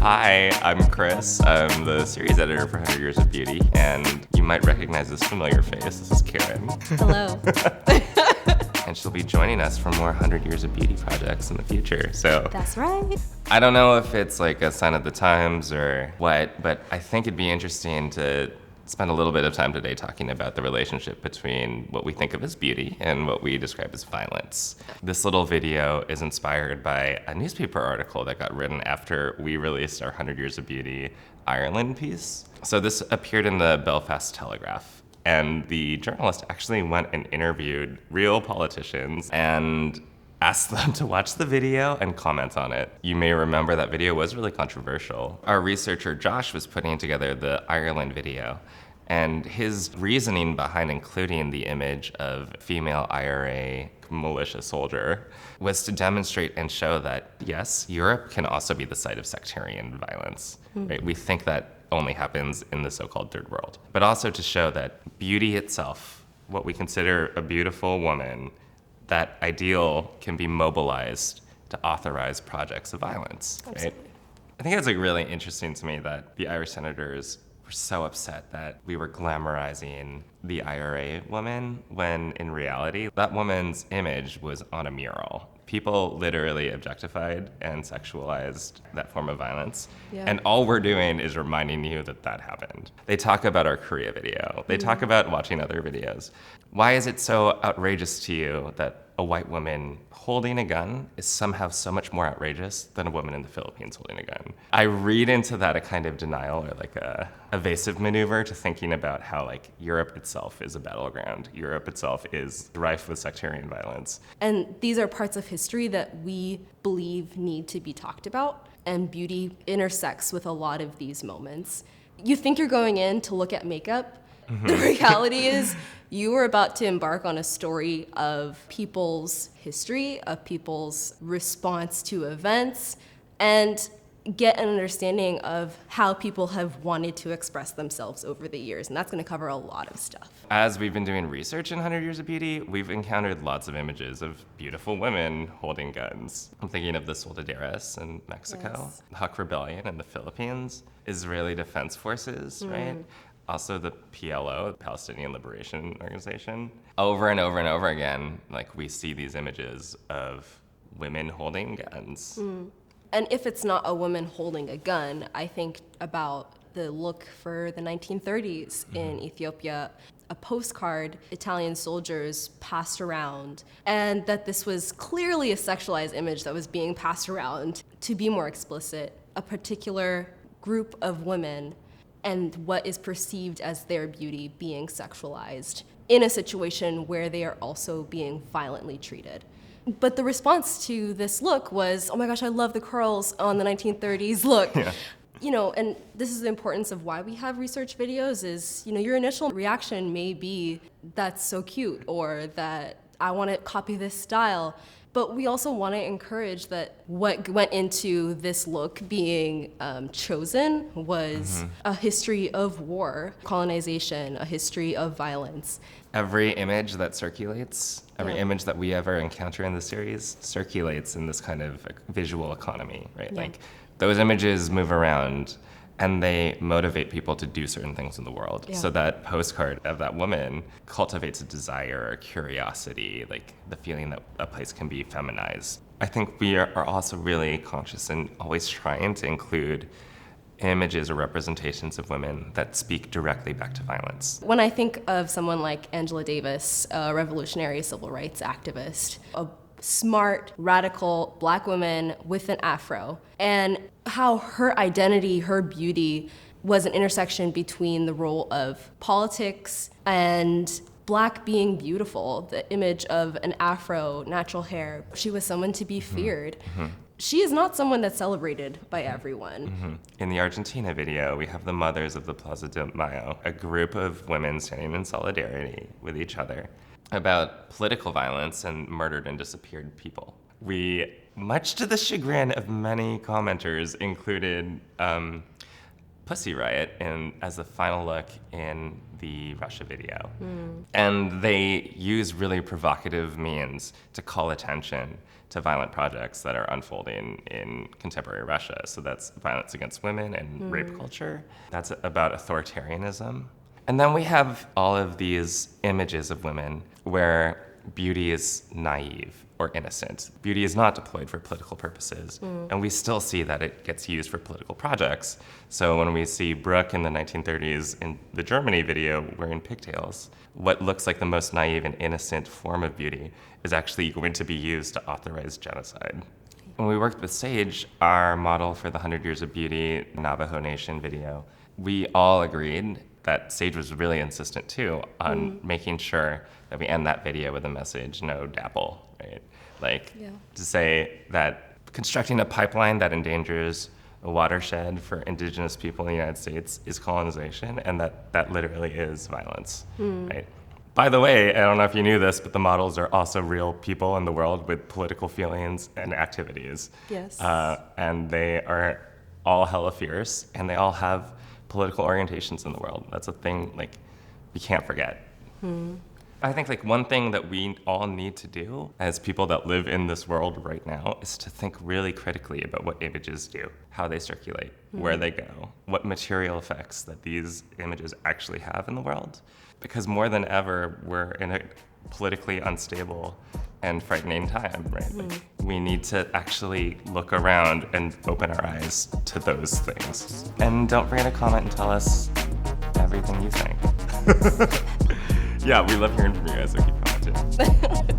Hi, I'm Chris. I'm the series editor for 100 Years of Beauty, and you might recognize this familiar face. This is Karen. Hello. And she'll be joining us for more 100 Years of Beauty projects in the future. So That's right. I don't know if it's like a sign of the times or what, but I think it'd be interesting to spend a little bit of time today talking about the relationship between what we think of as beauty and what we describe as violence. This little video is inspired by a newspaper article that got written after we released our 100 Years of Beauty Ireland piece. So this appeared in the Belfast Telegraph, and the journalist actually went and interviewed real politicians and asked them to watch the video and comment on it. You may remember that video was really controversial. Our researcher Josh was putting together the Ireland video, and his reasoning behind including the image of a female IRA militia soldier was to demonstrate and show that, yes, Europe can also be the site of sectarian violence. Right? We think that only happens in the so-called third world. But also to show that beauty itself, what we consider a beautiful woman, that ideal can be mobilized to authorize projects of violence, right? I think it's like really interesting to me that the Irish senators were so upset that we were glamorizing the IRA woman when in reality, that woman's image was on a mural. People literally objectified and sexualized that form of violence. Yeah. And all we're doing is reminding you that that happened. They talk about our Korea video. They talk about watching other videos. Why is it so outrageous to you that a white woman holding a gun is somehow so much more outrageous than a woman in the Philippines holding a gun? I read into that a kind of denial or like a evasive maneuver to thinking about how like Europe itself is a battleground. Europe itself is rife with sectarian violence. And these are parts of history that we believe need to be talked about, and beauty intersects with a lot of these moments. You think you're going in to look at makeup. The reality is you are about to embark on a story of people's history, of people's response to events, and get an understanding of how people have wanted to express themselves over the years. And that's going to cover a lot of stuff. As we've been doing research in 100 Years of Beauty, we've encountered lots of images of beautiful women holding guns. I'm thinking of the Soldaderas in Mexico, Yes. the Hawk Rebellion in the Philippines, Israeli Defense Forces, right? Also the PLO, the Palestinian Liberation Organization. Over and over and over again, like we see these images of women holding guns. And if it's not a woman holding a gun, I think about the look for the 1930s in Ethiopia, a postcard Italian soldiers passed around, and that this was clearly a sexualized image that was being passed around. To be more explicit, a particular group of women and what is perceived as their beauty being sexualized in a situation where they are also being violently treated. But the response to this look was, oh my gosh, I love the curls on the 1930s look. Yeah. You know, and this is the importance of why we have research videos is, you know, your initial reaction may be, that's so cute, or that I want to copy this style. But we also want to encourage that what went into this look being chosen was a history of war, colonization, a history of violence. Every image that circulates, every image that we ever encounter in the series circulates in this kind of visual economy, right? Yeah. Like those images move around and they motivate people to do certain things in the world. Yeah. So that postcard of that woman cultivates a desire, a curiosity, like the feeling that a place can be feminized. I think we are also really conscious and always trying to include images or representations of women that speak directly back to violence. When I think of someone like Angela Davis, a revolutionary civil rights activist, a smart, radical Black woman with an afro, and how her identity, her beauty was an intersection between the role of politics and Black being beautiful, the image of an afro, natural hair. She was someone to be feared. She is not someone that's celebrated by everyone. In the Argentina video, we have the mothers of the Plaza de Mayo, a group of women standing in solidarity with each other about political violence and murdered and disappeared people. We, much to the chagrin of many commenters, included Pussy Riot as the final look in the Russia video. And they use really provocative means to call attention to violent projects that are unfolding in contemporary Russia. So that's violence against women and rape culture. That's about authoritarianism. And then we have all of these images of women where beauty is naive or innocent. Beauty is not deployed for political purposes, and we still see that it gets used for political projects. So when we see Brooke in the 1930s in the Germany video wearing pigtails, what looks like the most naive and innocent form of beauty is actually going to be used to authorize genocide. When we worked with Sage, our model for the 100 Years of Beauty Navajo Nation video, we all agreed that Sage was really insistent too on making sure that we end that video with a message, no dapple, right? Like to say that constructing a pipeline that endangers a watershed for indigenous people in the United States is colonization, and that literally is violence, right? By the way, I don't know if you knew this, but the models are also real people in the world with political feelings and activities. Yes. And they are all hella fierce, and they all have political orientations in the world. That's a thing like we can't forget. I think like one thing that we all need to do as people that live in this world right now is to think really critically about what images do, how they circulate, where they go, what material effects that these images actually have in the world. Because more than ever, we're in a politically unstable and frightening time, right? Like, we need to actually look around and open our eyes to those things. And don't forget to comment and tell us everything you think. Yeah, we love hearing from you guys, so keep commenting.